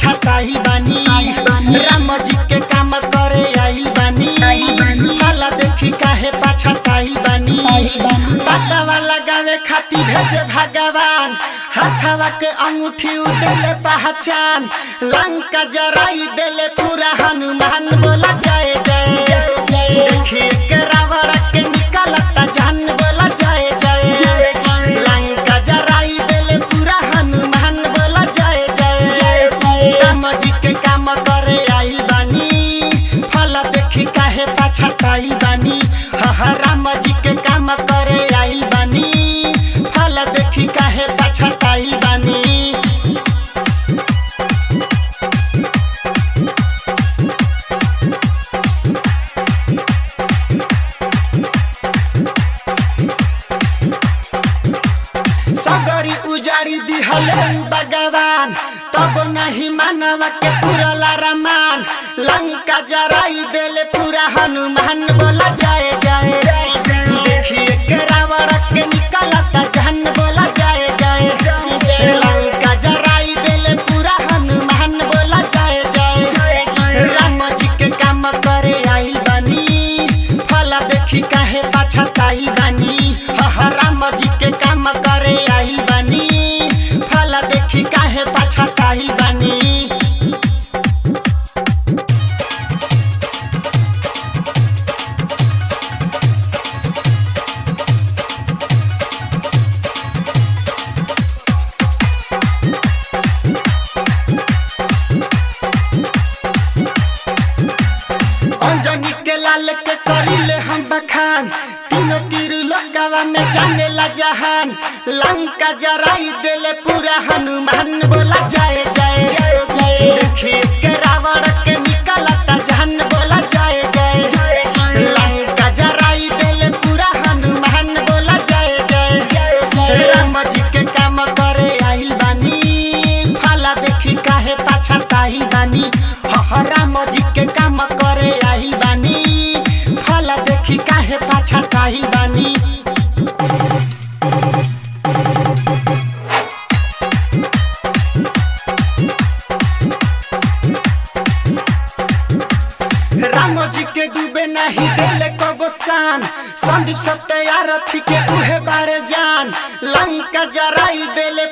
छताई बानी राम जी के काम करे आई बानी काला देखी काहे पाछताई बानी पटावा लगावे खाती भेजे भगवान हाथवा के अंगूठी देले पहचान लंका जराई देले पूरा हनुमान बोला जय जय जय देखिए के रावण के निकलता जान बोला जय जय लंका जराई देले पूरा हनुमान बोला जय जय राम जी के काम करे आई बानी फल देखी काहे पाछताई बानी राम जी के काम करे आई बानी फल देखी काहे पाछताई बानी सगरी उजाड़ी दिहले भगवान तब नहीं मानवा के पूरा रमान लंका जराई देले पूरा हनुमान बोला जय जय देखिए के रावण के निकलता जान बोला जय जय लंका जराई देले पूरा हनुमान बोला जय जय राम जी के काम करे आई बानी फल देखी काहे पाछताई बानी राम जी के काम करे आई बानी फल देखी काहे पाछताई बानी अंजनी के लाल के करिले हम बखान तीनों तीर लोकवा में जाने ला जहान लंका जराई देले पूरा हनुमान बोला जय जय देखिए के रावण के निकलता जान बोला जय जय लंका जराई देले पूरा हनुमान बोला जय जय राम जी के काम करे आई बानी फला देखी काहे पाछताई बानी राम जी के काम करे आई बानी फला देखी काहे पाछताई बानी राम जी के डूबे नहीं देले कबो शान संदीप सत्यारथी के उहे बारे जान लंका जराई देले